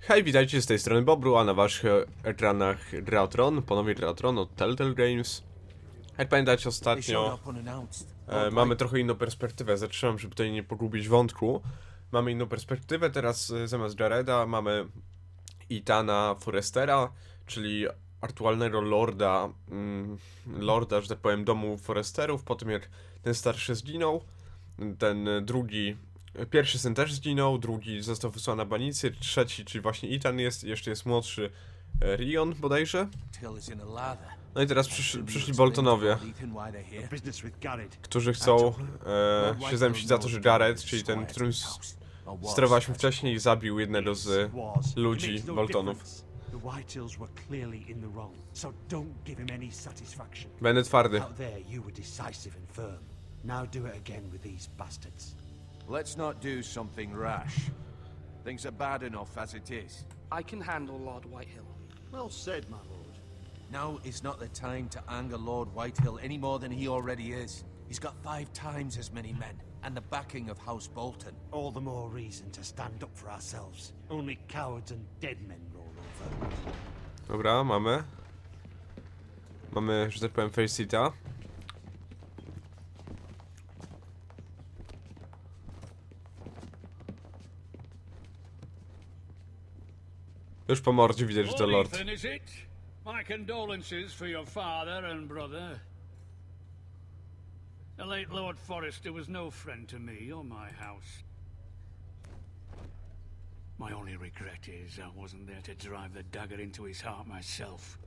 Hej, witajcie, z tej strony Bobru, a na waszych ekranach gra Tron, ponownie gra Tron od Telltale Games. Jak pamiętacie, ostatnio mamy trochę inną perspektywę, zatrzymam, żeby tutaj nie pogubić wątku. Mamy inną perspektywę, teraz zamiast Jareda mamy Ethana Forrestera, czyli aktualnego lorda, że tak powiem, domu Forresterów, po tym jak ten starszy zginął, ten drugi... Pierwszy syn też zginął, drugi został wysłany na banicję, trzeci, czyli właśnie Ethan jeszcze jest młodszy, Rion bodajże. No i teraz przyszli Boltonowie, którzy chcą się zemścić za to, że Jared, czyli ten, którym sterowaliśmy wcześniej, zabił jednego z ludzi Boltonów. Będę twardy. Let's not do something rash. Things are bad enough as it is. I can handle Lord Whitehill. Well said, my lord. Now is not the time to anger Lord Whitehill any more than he already is. He's got 5 times as many men, and the backing of House Bolton. All the more reason to stand up for ourselves. Only cowards and dead men roll over. Dobra, mamy, że tak powiem, Felicita. Już po mordzie widać, że to lord. Ethan, is it? My condolences for your father and brother. The late Lord Forrester was no friend to me or my house. My only regret is I wasn't there to drive the dagger into his heart myself.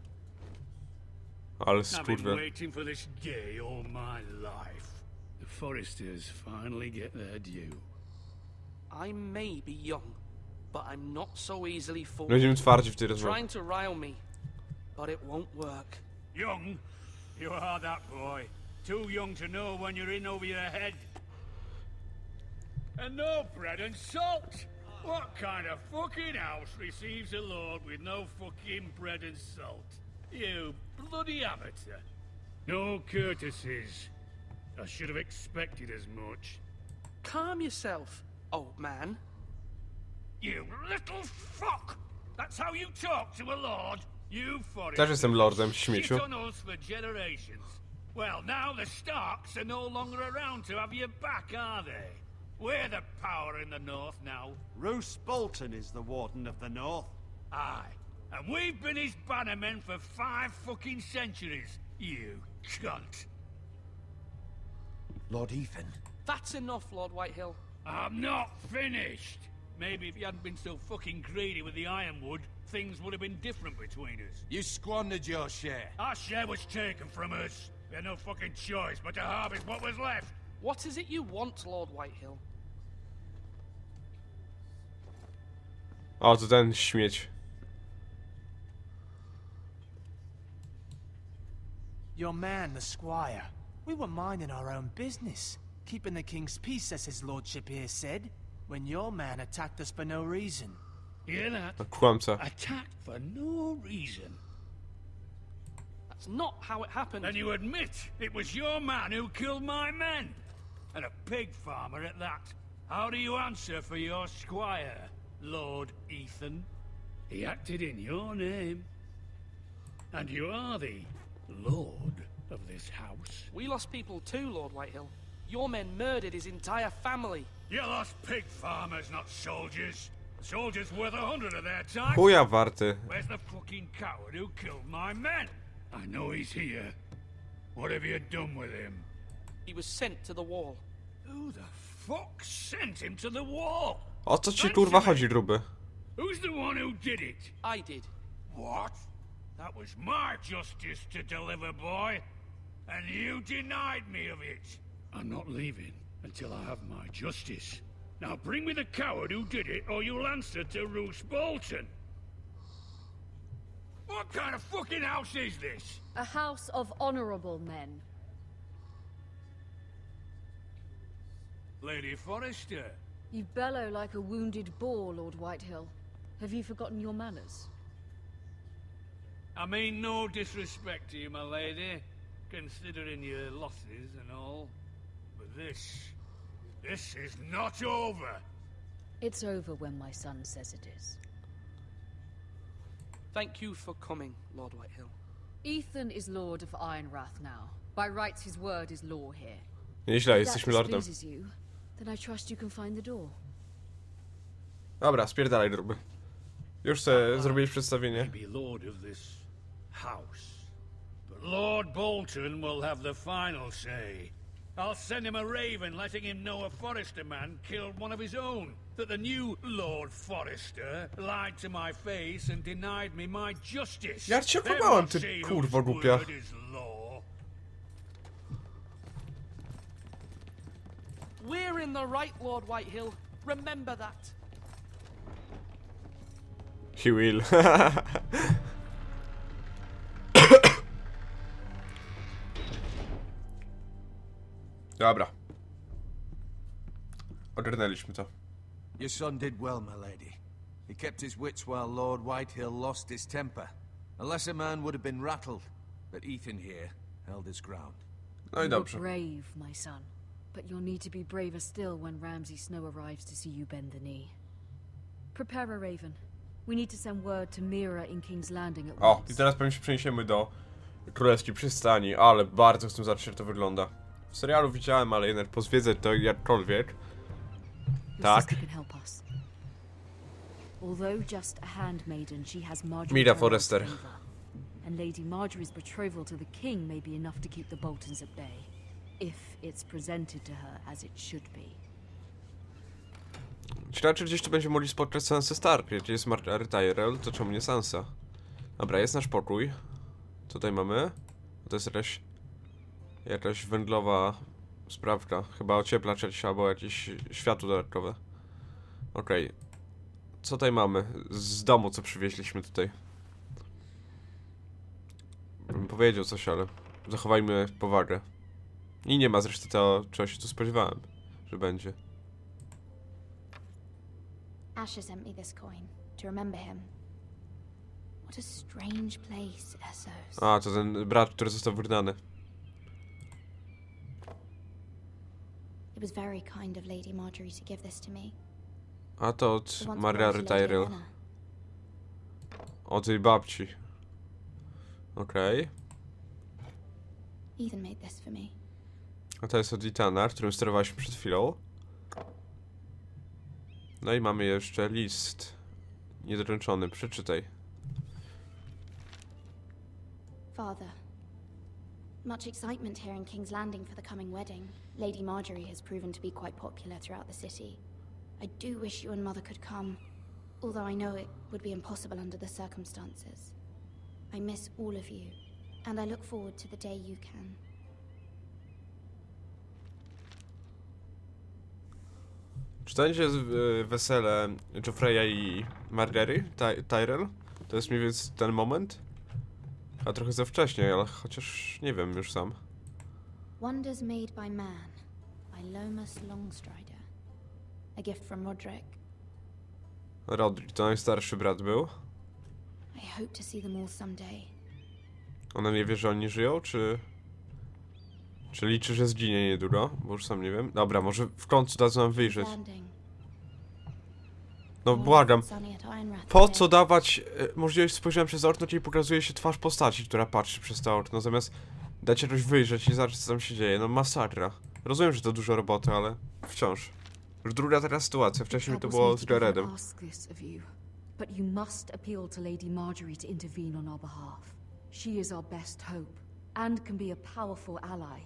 Ale I've been skurwę. waiting for this day all my life. The Forresters finally get their due. I may be young, but I'm not so easily fooled. Będziemy twardzi w tej rozmowie. Trying to rile me, but it won't work. Young? You are that boy. Too young to know when you're in over your head. And no bread and salt! What kind of fucking house receives a lord with no fucking bread and salt? You bloody amateur. No courtesies. I should have expected as much. Calm yourself, old man. You little fuck! That's how you talk to a lord? You Forrester. Też jestem lordem, śmieciu. Shit on us for generations. Well, now the Starks are no longer around to have your back, are they? We're the power in the north now. Roose Bolton is the Warden of the North. Aye. And we've been his bannermen for 5 fucking centuries, you cunt. Lord Ethan. That's enough, Lord Whitehill. I'm not finished. Maybe if you hadn't been so fucking greedy with the ironwood, things would have been different between us. You squandered your share. Our share was taken from us. We had no fucking choice but to harvest what was left. What is it you want, Lord Whitehill? O, to ten śmieć. Your man, the squire. We were minding our own business, keeping the king's peace, as his lordship here said, when your man attacked us for no reason. Hear that? Kłamca. Attacked for no reason. That's not how it happened. And you admit it was your man who killed my men? And a pig farmer at that. How do you answer for your squire, Lord Ethan? He acted in your name. And you are the lord of this house. We lost people too, Lord Whitehill. Your men murdered his entire family. You lost pig farmers, not soldiers. Soldiers worth 100 of their time. Chuja warty. Where's the fucking coward who killed my men? I know he's here. What have you done with him? He was sent to the wall. Who the fuck sent him to the wall? O co ci kurwa chodzi, gruby? Who's the one who did it? I did. What? That was my justice to deliver, boy. And you denied me of it. I'm not leaving until I have my justice. Now bring me the coward who did it, or you'll answer to Roose Bolton. What kind of fucking house is this? A house of honorable men. Lady Forrester. You bellow like a wounded boar, Lord Whitehill. Have you forgotten your manners? I mean no disrespect to you, my lady, considering your losses and all. But this is not over. It's over when my son says it is. Thank you for coming, Lord Whitehill. Ethan is Lord of Ironrath now. By rights, his word is law here. Nieźle, If that jesteśmy lordem. displeases you, then I trust you can find the door. Dobra, spierdalaj, druby. Już sobie zrobiłeś przedstawienie. Be lord of this house. But Lord Bolton will have the final say. I'll send him a raven letting him know a Forrester man killed one of his own. That the new Lord Forrester lied to my face and denied me my justice. Ja cię okłamałem, ty kurwo głupia. Word is law. We're in the right, Lord Whitehill. Remember that. He will. Dobra. Ogarnęliśmy to. Your son did well, my lady. He kept his wits while Lord Whitehill lost his temper. A lesser man would have been rattled, but Ethan here held his ground. No i You're dobrze. brave, my son. But you'll need to be braver still when Ramsay Snow arrives to see you bend the knee. Prepare a raven. We need to send word to Mira in King's Landing at O, once. i teraz pewnie się przeniesiemy do Królewskiej Przystani, ale bardzo chcę zobaczyć, jak to wygląda. W serialu widziałem, ale jednak pozwiedzać to jakkolwiek. Your Tak. sister can help us. Although just a handmaiden, she has Marjorie Mira Tyrell's Forrester. favour. And Lady Marjorie's betrothal to the king may be enough to keep the Boltons at bay. If it's presented to her as it should be. Czy raczej gdzieś tu będziemy mogli spotkać Sansę Stark? Jeśli jest Marjorie Tyrell, to czemu nie Sansa? Dobra, jest nasz pokój. Co tutaj mamy? To jest jakaś węglowa sprawka. Chyba ocieplacz jakiś albo jakieś światło dodatkowe. Okej. Co tutaj mamy? Z domu, co przywieźliśmy tutaj. Bym powiedział coś, ale zachowajmy powagę. I nie ma zresztą to, czego się tu spodziewałem, że będzie. Asher sent me this coin to remember him. What a strange place, Essos. A, to ten brat, który został wygnany. It was very kind of Lady Marjorie to give this to me. A to od The once Marjorie wealthy Lady Tyrell. Elena. O tej babci. Okej. Ethan made this for me. A to jest od Ethana, którym sterowaliśmy przed chwilą. No i mamy jeszcze list. Niedoręczony. Przeczytaj. Father, much excitement here in King's Landing for the coming wedding. Lady Marjorie has proven to be quite popular throughout the city. I do wish you and Mother could come, although I know it would be impossible under the circumstances. I miss all of you, and I look forward to the day you can. Czy to będzie wesele Joffreya i Marjorie Tyrell? To jest mniej więcej ten moment? A trochę za wcześnie, ale chociaż nie wiem już sam. Wonders Made by Man by Lomas Longstrider. A gift from Roderick. Roderick to najstarszy brat był. I hope to see them all someday. Ona nie wie, że oni żyją, czy liczy, że zginie niedługo? Bo już sam nie wiem. Dobra, może w końcu dadzą nam wyjrzeć. No błagam. Po co dawać możliwość spojrzenia przez okno, kiedy pokazuje się twarz postaci, która patrzy przez to okno, zamiast dać jakoś wyjrzeć i zobaczyć, co tam się dzieje. No masakra. Rozumiem, że to dużo roboty, ale wciąż. Już druga taka sytuacja. Wcześniej to było z Jaredem. But you must appeal to Lady Marjorie to intervene on our behalf. She is our best hope, and can be a powerful ally.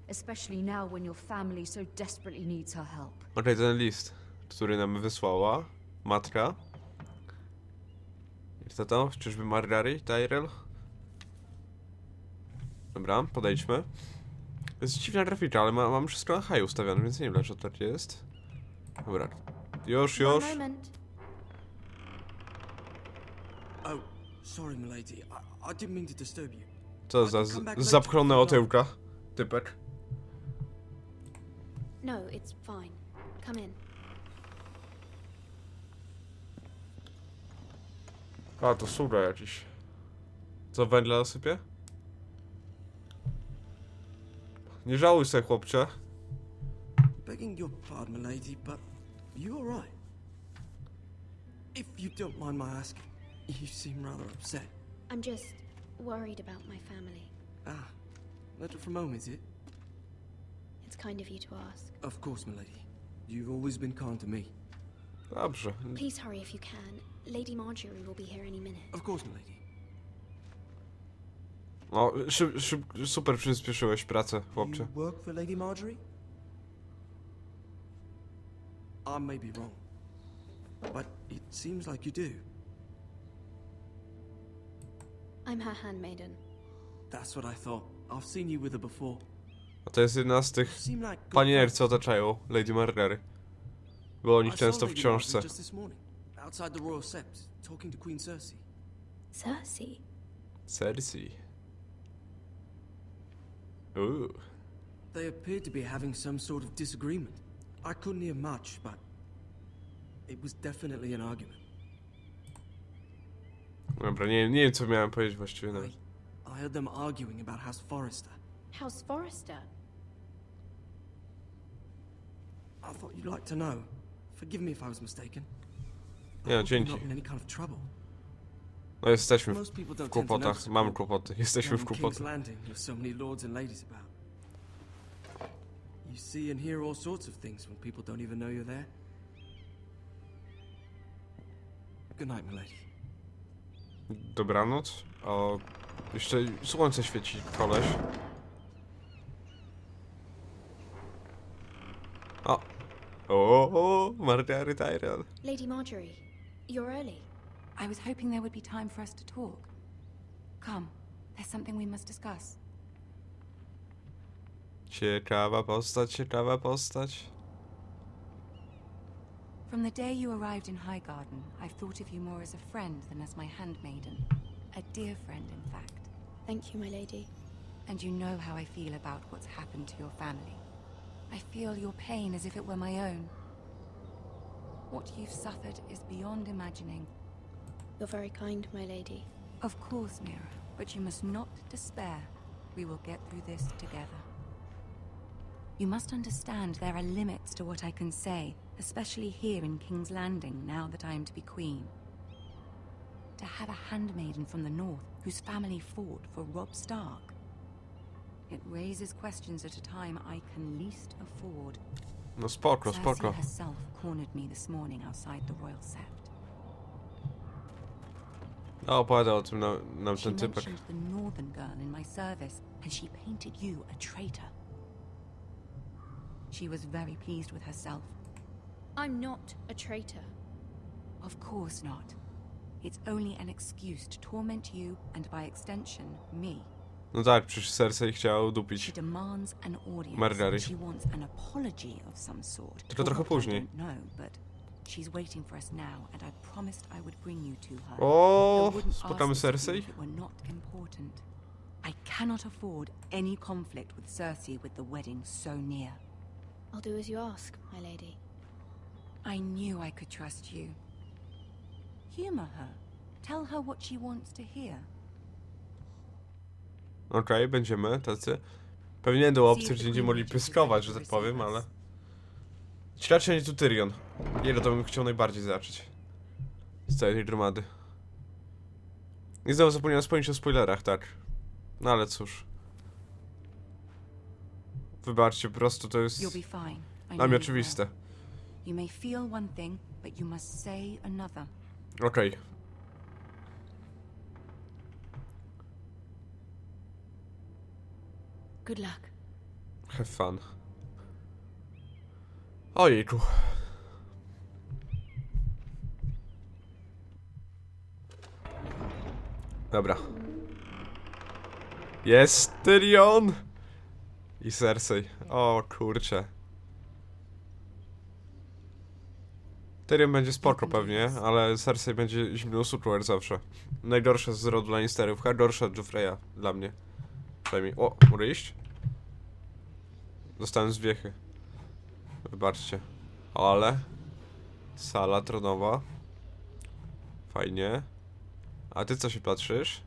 Especially now when your family so desperately needs her help. Okej, ten list, który nam wysłała matka. I co to? Czyżby Marjorie Tyrell? Dobra, podejdźmy. Jest dziwna grafika, ale mam wszystko na high ustawione, więc nie wiem, dlaczego tak jest. Dobra. Już. Oh, sorry, milady. I didn't mean to disturb you. Co za zapchłone otyłka? Typek. No, it's fine. Come in. A, to suga jakiś. Co, węgla dosypie? Nie żałuj sobie, chłopcze. Begging your pardon, milady, but you alright? If you don't mind my asking, You seem rather upset. I'm just worried about my family. Ah, letter from home, is it? It's kind of you to ask. Of course, milady. You've always been kind to me. Dobrze. Please hurry if you can. Lady Marjorie will be here any minute. Of course, milady. O, super przyspieszyłeś pracę, chłopcze. You work for Lady Marjorie? I may be wrong, but it seems like you do. I'm her handmaiden. That's what I thought. I've seen you with her before. A to jest jedna z tych Seem like good panier, friends. co otaczają Lady Margery. Było o nich I często saw w Lady książce. Marjorie just this morning, outside the royal sept, talking to Queen Cersei. Cersei? Cersei. They appeared to be having some sort of disagreement. I couldn't hear much, but it was definitely an argument. Dobra, nie wiem co miałem powiedzieć właściwie nawet. I heard them arguing about House Forrester. House Forrester? I thought you'd like to know. Forgive me if I was mistaken. I Nie, hope you're dzięki. not in any kind of trouble. No jesteśmy Most people w don't tend to kłopotach. notice Mamy it kłopoty. Jesteśmy w on King's kłopotach. Landing with so many lords and ladies about. You see and hear all sorts of things when people don't even know you're there. Good night, my lady. Dobranoc. O, jeszcze słońce świeci, koleś. O, Marjorie Tyrell. Lady Marjorie, you're early. I was hoping there would be time for us to talk. Come, there's something we must discuss. Ciekawa postać, ciekawa postać. From the day you arrived in Highgarden, I've thought of you more as a friend than as my handmaiden. A dear friend, in fact. Thank you, my lady. And you know how I feel about what's happened to your family. I feel your pain as if it were my own. What you've suffered is beyond imagining. You're very kind, my lady. Of course, Mira, but you must not despair. We will get through this together. You must understand there are limits to what I can say, especially here in King's Landing, now that I am to be queen. To have a handmaiden from the north whose family fought for Robb Stark. It raises questions at a time I can least afford. No spoko, spoko. Cersei herself cornered me this morning outside the royal sept. No, opowiadał o tym nam She ten typek. mentioned the northern girl in my service, and she painted you a traitor. She was very pleased with herself. I'm not a traitor. Of course not. It's only an excuse to torment you and by extension, me. No tak, przecież Cersei chciała She udupić. demands an audience. Marjorie. She wants an apology of some sort. Tylko trochę później. I don't know, but she's waiting for us now, and I promised I would bring you to her. O, I wouldn't spotkamy ask this of you Cersei? if it were not important. I cannot afford any conflict with Cersei with the wedding so near. I'll do as you ask, my lady. I knew I could trust you. Humor her. Tell her what she wants to hear. Okej, będziemy tacy. Pewnie nie do opcji, że będziemy mogli pyskować, że tak powiem, ale... Raczej nie tu Tyrion. Jego to bym chciał najbardziej zobaczyć. Z całej tej gromady. I znowu zapomniałem wspomnieć o spoilerach, tak. No ale cóż. Wybaczcie, po prostu to jest... You'll be fine. I Dla mnie know you oczywiste. will. You may feel one thing, but you must say another. Okej. Good luck. Have fun. Ojejku. Dobra. Jest Tyrion! I Cersei. O kurczę. Tyrion będzie spoko pewnie, ale Cersei będzie zimną suką jak zawsze. Najgorsza z rodu Lannisterów, a gorsza od Joffreya dla mnie. Przynajmniej. O, mogę iść? Dostałem zwiechy. Wybaczcie. Ale... Sala tronowa. Fajnie. A ty co się patrzysz?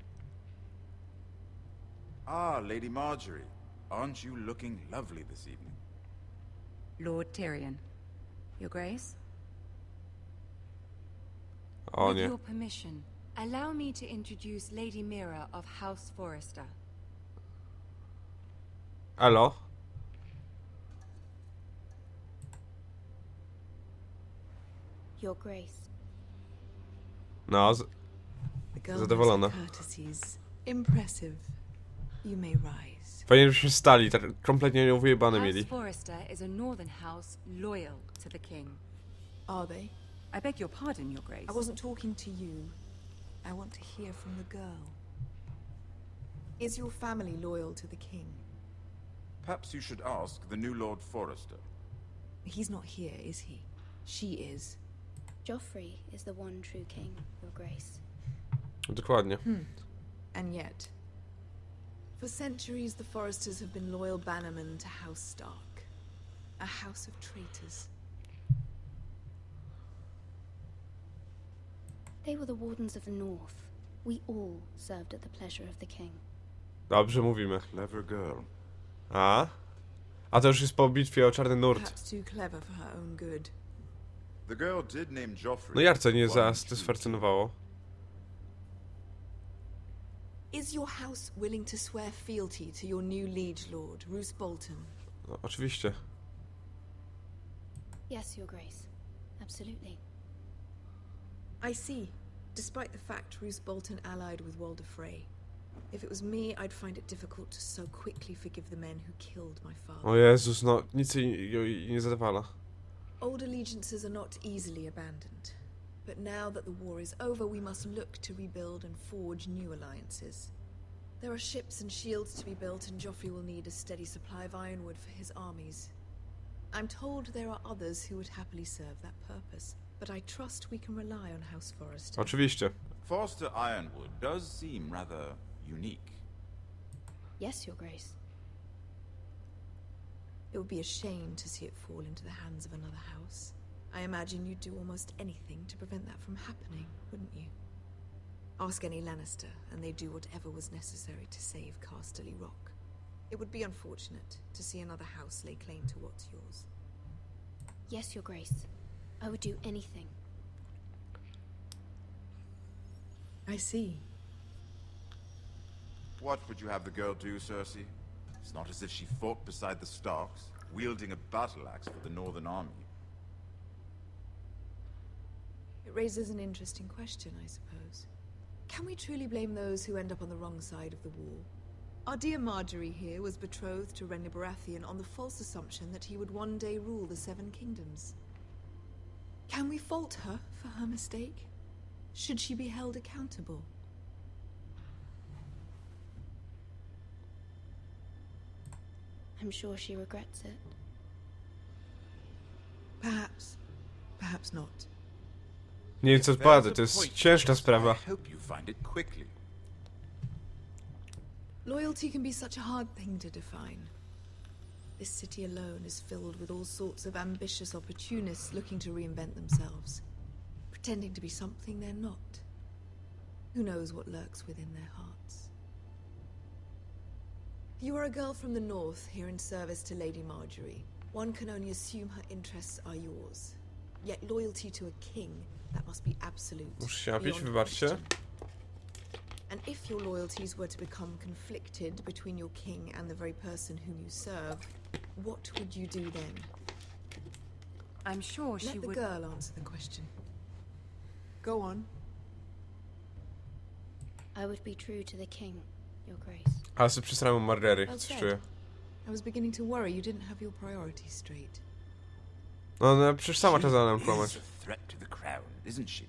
Ah, Lady Marjorie. Aren't you looking lovely this evening? Lord Tyrion. Your Grace? O With nie. your permission, Allow me to introduce Lady Mira of House Forrester. Elo? Your Grace. No, zadowolona. Impressive. You may rise. Fajnie, żebyśmy stali, tak kompletnie ją wyjebane House mieli. Forrester is a northern house loyal to the king. Are they? I beg your pardon, Your Grace. I wasn't talking to you. I want to hear from the girl. Is your family loyal to the king? Perhaps you should ask the new Lord Forrester. He's not here, is he? She is. Joffrey is the one true king, Your Grace. Dokładnie. And yet, for centuries the Forresters have been loyal bannermen to House Stark. A house of traitors. They were the wardens of the North. We all served at the pleasure of the king. Dobrze mówimy. Clever girl. A? A to już jest po bitwie o Czarny Nurt. Perhaps too clever for her own good. The girl did name Joffrey. No Jarce nie zasatysfakcjonowało. Is your house willing to swear fealty to your new liege lord, Roose Bolton? No, oczywiście. Yes, Your Grace. Absolutely. I see. Despite the fact Roose Bolton allied with Walder Frey. If it was me, I'd find it difficult to so quickly forgive the men who killed my father. O Jezus, no nic jej nie zadawala. Old allegiances are not easily abandoned. But now that the war is over, we must look to rebuild and forge new alliances. There are ships and shields to be built, and Joffrey will need a steady supply of ironwood for his armies. I'm told there are others who would happily serve that purpose, but I trust we can rely on House Forrester. Oczywiście. Forster Ironwood does seem rather unique. Yes, Your Grace. It would be a shame to see it fall into the hands of another house. I imagine you'd do almost anything to prevent that from happening, wouldn't you? Ask any Lannister, and they'd do whatever was necessary to save Casterly Rock. It would be unfortunate to see another house lay claim to what's yours. Yes, Your Grace. I would do anything. I see. What would you have the girl do, Cersei? It's not as if she fought beside the Starks, wielding a battle axe for the Northern Army. It raises an interesting question, I suppose. Can we truly blame those who end up on the wrong side of the war? Our dear Marjorie here was betrothed to Renly Baratheon on the false assumption that he would one day rule the Seven Kingdoms. Can we fault her for her mistake? Should she be held accountable? I'm sure she regrets it. Perhaps. Perhaps not. Nie wiem co odpowiadać, to jest ciężka sprawa. I hope you find it quickly. Loyalty can be such a hard thing to define. This city alone is filled with all sorts of ambitious opportunists looking to reinvent themselves, pretending to be something they're not. Who knows what lurks within their hearts? You are a girl from the north, here in service to Lady Marjorie. One can only assume her interests are yours. Yet loyalty to a king, that must be absolute. Muszę się napić, beyond wybaczcie. question. And if your loyalties were to become conflicted between your king and the very person whom you serve, what would you do then? I'm sure she Let the would... girl answer the question. Go on. I would be true to the king, Your Grace. Ale sobie przysrałem Margery, Well coś said. czuję. I was beginning to worry you didn't have your priorities straight. No przecież sama kazała nam She kłamać. is a threat to the crown, isn't she?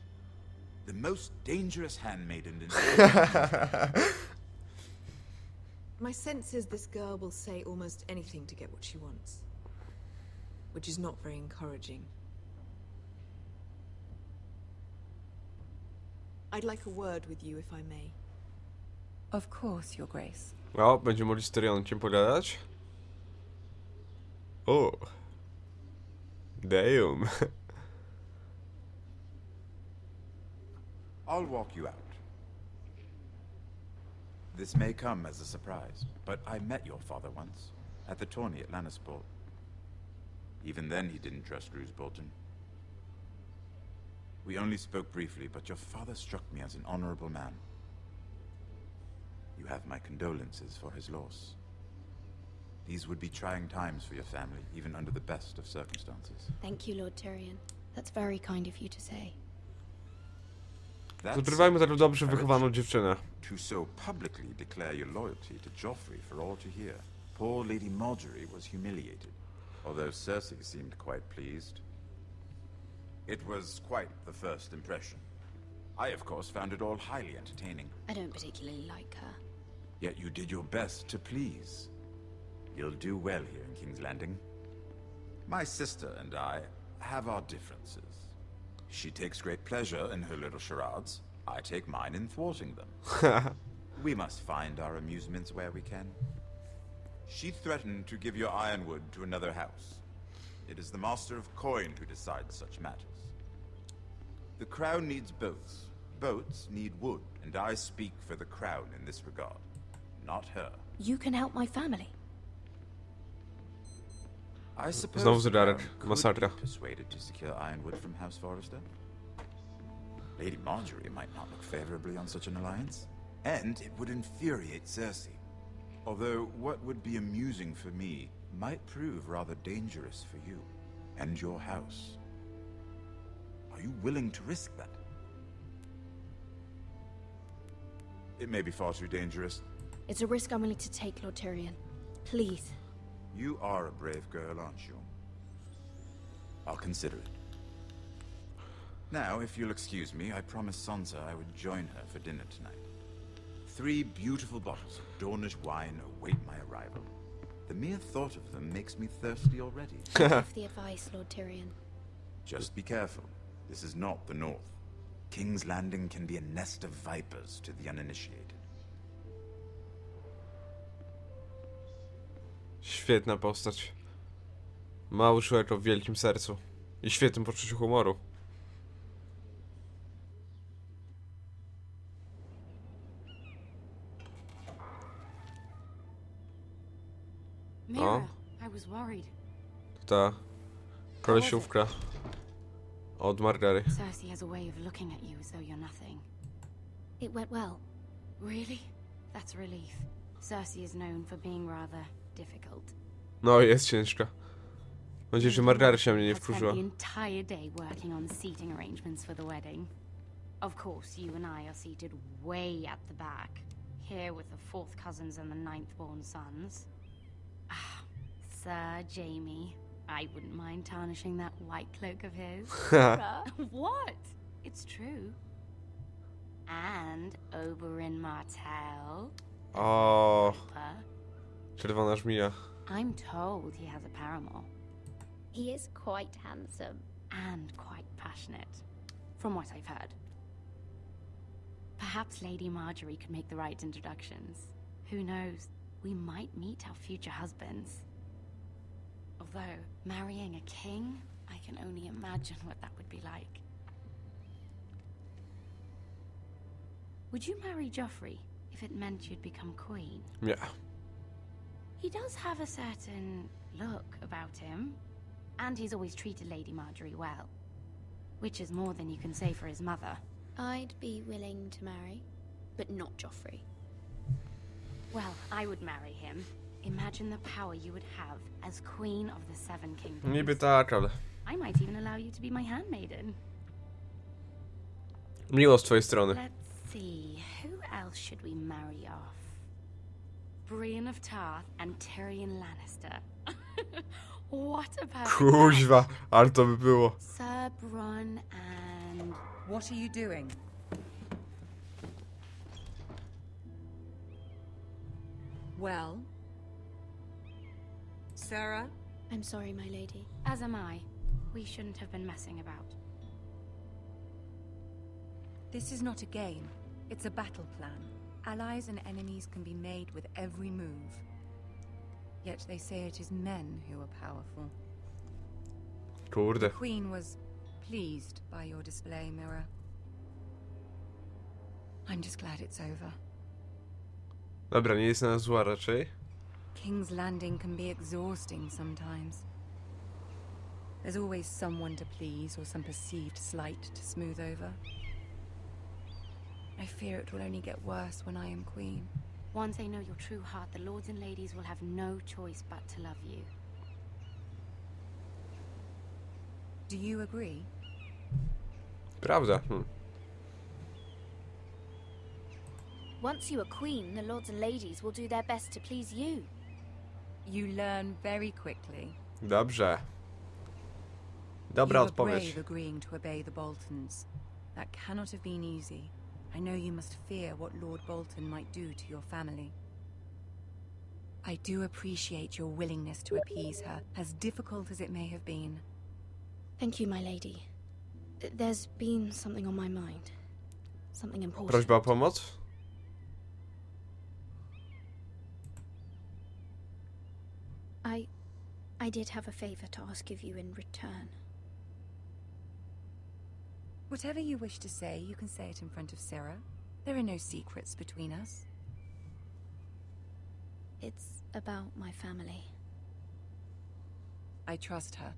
The most dangerous handmaiden in My sense is this girl will say almost anything to get what she wants. Which is not very encouraging. I'd like a word with you, if I may. Of course, Your Grace. O, będziemy mogli z Tyrionem pogadać. O. Damn. I'll walk you out. This may come as a surprise, but I met your father once, at the tourney at Lannisport. Even then he didn't trust Roose Bolton. We only spoke briefly, but your father struck me as an honorable man. You have my condolences for his loss. These would be trying times for your family, even under the best of circumstances. Thank you, Lord Tyrion. That's very kind of you to say. Zatrywajmy tak dobrze wychowaną dziewczynę. To so publicly declare your loyalty to Joffrey for all to hear. Poor Lady Marjorie was humiliated, although Cersei seemed quite pleased. It was quite the first impression. I, of course, found it all highly entertaining. I don't particularly like her. Yet you did your best to please. You'll do well here in King's Landing. My sister and I have our differences. She takes great pleasure in her little charades. I take mine in thwarting them. We must find our amusements where we can. She threatened to give your ironwood to another house. It is the Master of Coin who decides such matters. The crown needs boats. Boats need wood, and I speak for the crown in this regard, not her. You can help my family. I suppose Znowu the zegarek. crown could Masakra. be persuaded to secure ironwood from House Forrester. Lady Marjorie might not look favorably on such an alliance, and it would infuriate Cersei. Although what would be amusing for me might prove rather dangerous for you and your house. Are you willing to risk that? It may be far too dangerous. It's a risk I'm willing to take, Lord Tyrion. Please. You are a brave girl, aren't you? I'll consider it. Now, if you'll excuse me, I promised Sansa I would join her for dinner tonight. 3 beautiful bottles of Dornish wine await my arrival. The mere thought of them makes me thirsty already. Thank you for the advice, Lord Tyrion. Just be careful. This is not the North. King's Landing can be a nest of vipers to the uninitiated. Świetna postać. Mały człowiek o wielkim sercu. I świetnym poczuciu humoru. Mira, I was worried. Ta królewska od Margary. Cersei has a way of looking at you as though you're nothing. It went well. Really? That's a relief. Cersei is known for being rather difficult. No, jest ciężka. Mam nadzieję, że Margary się mnie nie I spent wkurzyła. the entire day working on seating arrangements for the wedding. Of course, you and I are seated way at the back, here with the 4th cousins and the 9th-born sons. Ah, Sir Jaime. I wouldn't mind tarnishing that white cloak of his. What? It's true. And Oberyn Martell. O, Viper. czerwona żmija. I'm told he has a paramour. He is quite handsome. And quite passionate, from what I've heard. Perhaps Lady Marjorie could make the right introductions. Who knows? We might meet our future husbands. Although, marrying a king, I can only imagine what that would be like. Would you marry Joffrey if it meant you'd become queen? Nie. He does have a certain look about him, and he's always treated Lady Marjorie well, which is more than you can say for his mother. I'd be willing to marry, but not Joffrey. Well, I would marry him. Imagine the power you would have as Queen of the Seven Kingdoms. Niby tak, ale I might even allow you to be my handmaiden. miło z twojej strony. Let's see, who else should we marry off? Brienne of Tarth and Tyrion Lannister. What a perfect Kuźwa, ale to by było. Sir Bronn and... What are you doing? Well? Sarah? I'm sorry, my lady. As am I. We shouldn't have been messing about. This is not a game. It's a battle plan. Allies and enemies can be made with every move. Yet they say it is men who are powerful. Kurde. The Queen was pleased by your display, Mira. I'm just glad it's over. Dobra, nie jest na zła raczej. King's Landing can be exhausting sometimes. There's always someone to please or some perceived slight to smooth over. I fear it will only get worse when I am queen. Once they know your true heart, the lords and ladies will have no choice but to love you. Do you agree? Prawda. Once you are queen, the lords and ladies will do their best to please you. You learn very quickly. Dobrze. Dobra You were odpowiedź. brave agreeing to obey the Boltons. That cannot have been easy. I know you must fear what Lord Bolton might do to your family. I do appreciate your willingness to appease her, as difficult as it may have been. Thank you, my lady. There's been something on my mind. Something important. Prośba o pomoc? I did have a favor to ask of you in return. Whatever you wish to say, you can say it in front of Sarah. There are no secrets between us. It's about my family. I trust her.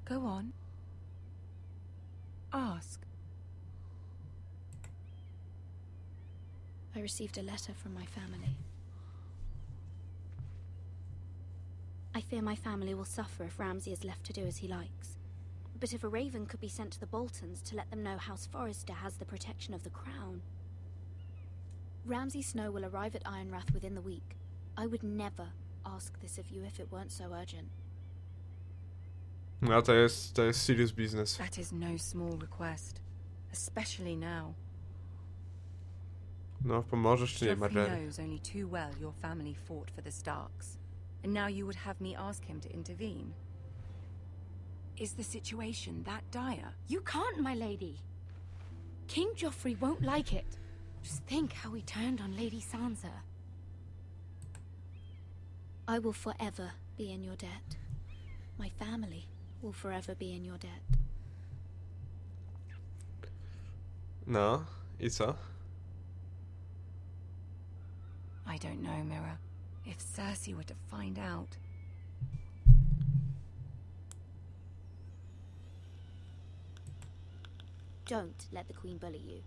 Go on. Ask. I received a letter from my family. I fear my family will suffer if Ramsay is left to do as he likes. But if a raven could be sent to the Boltons to let them know House Forrester has the protection of the crown. Ramsay Snow will arrive at Ironrath within the week. I would never ask this of you if it weren't so urgent. No to jest serious business. That is no small request, especially now. No, pomożesz czy nie, Geoffrey Marjorie? knows only too well your family fought for the Starks, and now you would have me ask him to intervene. Is the situation that dire? You can't, my lady. King Geoffrey won't like it. Just think how he turned on Lady Sansa. I will forever be in your debt. My family will forever be in your debt. No, i co? I don't know, Mira. If Cersei were to find out... Don't let the Queen bully you.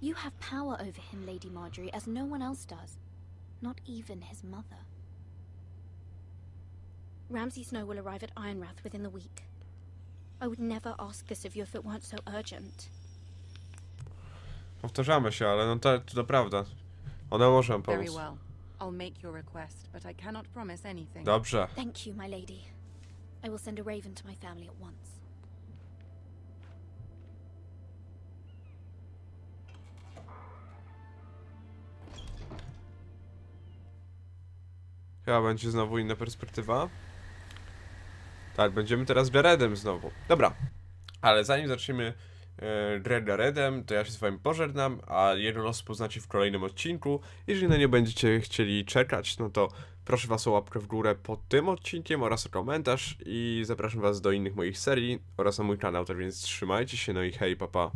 You have power over him, Lady Marjorie, as no one else does. Not even his mother. Ramsay Snow will arrive at Ironrath within the week. I would never ask this of you if it weren't so urgent. Powtarzamy się, ale no to prawda. Ona może nam Very pomóc. well. I'll make your request, but I cannot promise anything. Dobrze. Thank you, my lady. I will send a raven to my family at once. Chyba będzie znowu inna perspektywa. Tak, będziemy teraz Jaredem znowu. Dobra, ale zanim zaczniemy Jaredem, to ja się z wami pożegnam, a jego los poznacie w kolejnym odcinku. Jeżeli na nie będziecie chcieli czekać, no to proszę was o łapkę w górę pod tym odcinkiem oraz o komentarz i zapraszam was do innych moich serii oraz na mój kanał, tak więc trzymajcie się, no i hej, papa.